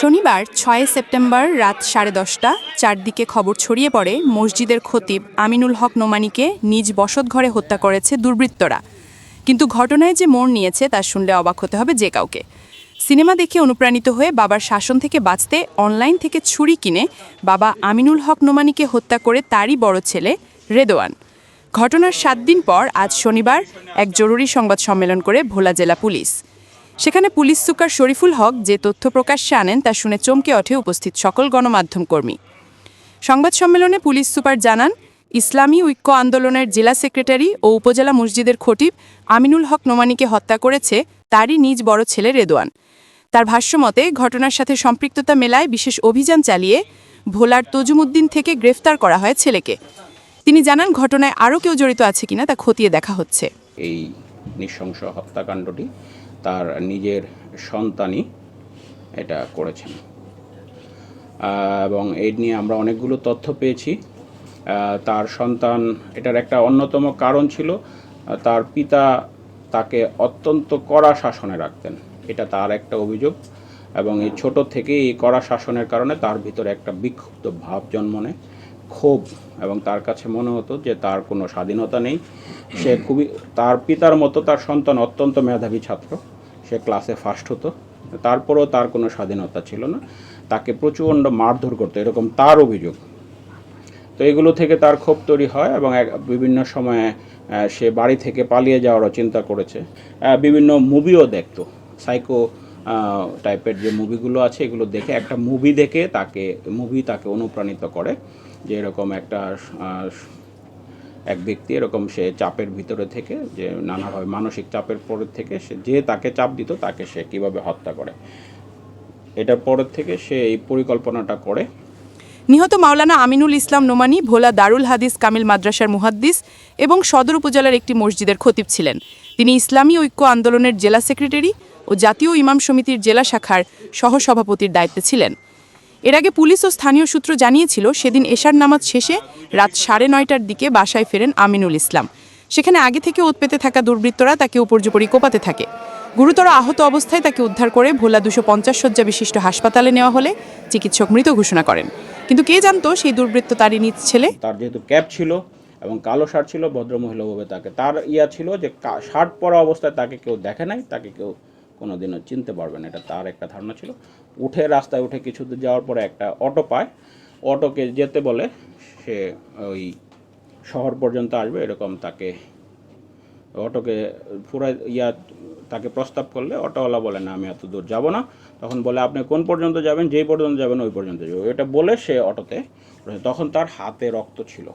শনিবার ৬ সেপ্টেম্বর রাত 10:30 চারদিকে খবর ছড়িয়ে পড়ে মসজিদের খতিব আমিনুল হক নোমানীকে নিজ বসতঘরে হত্যা করেছে দুর্বৃত্তরা। কিন্তু ঘটনায় যে মোড় নিয়েছে তা শুনলে অবাক হতে হবে যে কাউকে। সিনেমা দেখে অনুপ্রাণিত হয়ে বাবার শাসন থেকে বাঁচতে অনলাইন থেকে ছুরি কিনে বাবা আমিনুল হক নোমানীকে হত্যা করে তারই বড় ছেলে রেদোয়ান। ঘটনার 7 দিন পর আজ শনিবার এক জরুরি সংবাদ সম্মেলন করে ভোলা জেলা পুলিশ। সেখানে পুলিশ সুপার শরীফুল হক যে তথ্য প্রকাশ্যে আনেন তা শুনে চমকে ওঠে উপস্থিত সকল গণমাধ্যম কর্মী। সংবাদ সম্মেলনে পুলিশ সুপার জানান, ইসলামী ঐক্য আন্দোলনের জেলা সেক্রেটারি ও উপজেলা মসজিদের খতিব আমিনুল হক নোমানীকে হত্যা করেছে তারই নিজ বড় ছেলে রেদোয়ান। তার ভাষ্যমতে ঘটনার সাথে সম্পৃক্ততা মেলায় বিশেষ অভিযান চালিয়ে ভোলার তজুমুদ্দিন থেকে গ্রেফতার করা হয় ছেলেকে। তিনি জানান, ঘটনায় আরও কেউ জড়িত আছে কিনা তা খতিয়ে দেখা হচ্ছে। এই নৃশংস হত্যাকাণ্ডটি তার নিজের সন্তানই এটা করেছেন এবং এই নিয়ে আমরা অনেকগুলো তথ্য পেয়েছি। তার সন্তান এটার একটা অন্যতম কারণ ছিল তার পিতা তাকে অত্যন্ত কড়া শাসনে রাখতেন, এটা তার একটা অভিযোগ। এবং এই ছোট থেকে এই কড়া শাসনের কারণে তার ভিতরে একটা বিক্ষুব্ধ ভাব জন্ম নেয়, ক্ষোভ, এবং তার কাছে মনে হতো যে তার কোনো স্বাধীনতা নেই। সে তার পিতার মতো তার সন্তান অত্যন্ত মেধাবী ছাত্র, সে ক্লাসে ফার্স্ট হতো, তারপরেও তার কোনো স্বাধীনতা ছিল না, তাকে প্রচণ্ড মারধর করতো, এরকম তার অভিযোগ। তো এগুলো থেকে তার ক্ষোভ তৈরি হয় এবং বিভিন্ন সময়ে সে বাড়ি থেকে পালিয়ে যাওয়ারও চিন্তা করেছে। বিভিন্ন মুভিও দেখতো, সাইকো টাইপের যে মুভিগুলো আছে এগুলো দেখে, একটা মুভি দেখে তাকে অনুপ্রাণিত করে যে এরকম এক ব্যক্তি এরকম সে চাপের ভিতরে থেকে, যে নানাভাবে মানসিক চাপের পরের থেকে যে তাকে চাপ দিত তাকে সে কীভাবে হত্যা করে, এটার পরের থেকে সে এই পরিকল্পনাটা করে। নিহত মাওলানা আমিনুল ইসলাম নোমানী ভোলা দারুল হাদিস কামিল মাদ্রাসার মুহাদ্দিস এবং সদর উপজেলার একটি মসজিদের খতিব ছিলেন। তিনি ইসলামী ঐক্য আন্দোলনের জেলা সেক্রেটারি ও জাতীয় ইমাম সমিতির জেলা শাখার সহসভাপতির দায়িত্বে ছিলেন। এর আগে পুলিশ ও স্থানীয় সূত্র জানিয়েছিল, সেদিন এশার নামাজ শেষে রাত 9:30টার দিকে বাসায় ফেরেন আমিনুল ইসলাম। সেখানে আগে থেকে ওৎ পেতে থাকা দুর্বৃত্তরা তাকে উপর্যুপরি কোপাতে থাকে। গুরুতর আহত অবস্থায় তাকে উদ্ধার করে ভোলা 250 শয্যা বিশিষ্ট হাসপাতালে নেওয়া হলে চিকিৎসক মৃত ঘোষণা করেন। কিন্তু কে জানতো সেই দুর্বৃত্ত তারই নিজ ছেলে। তার যেহেতু ক্যাপ ছিল এবং কালো শার্ট ছিল, ভদ্রমহিলাভাবে তাকে তার ছিল যে শার্ট পরা অবস্থায় তাকে কেউ দেখে নাই, তাকে কেউ কোনোদিনও চিনতে পারবে না, এটা তার একটা ধারণা ছিল। রাস্তায় উঠে কিছু দূর যাওয়ার পরে একটা অটো পায়, অটোকে যেতে বলে, সে ওই শহর পর্যন্ত আসবে এরকম তাকে অটোকে তাকে প্রস্তাব করলে অটোওয়ালা বলে না, আমি এত দূর যাব না। তখন বলে, আপনি কোন পর্যন্ত যাবেন? যেই পর্যন্ত যাবেন ওই পর্যন্ত যাবো, এটা বলে সে অটোতে। তখন তার হাতে রক্ত ছিল।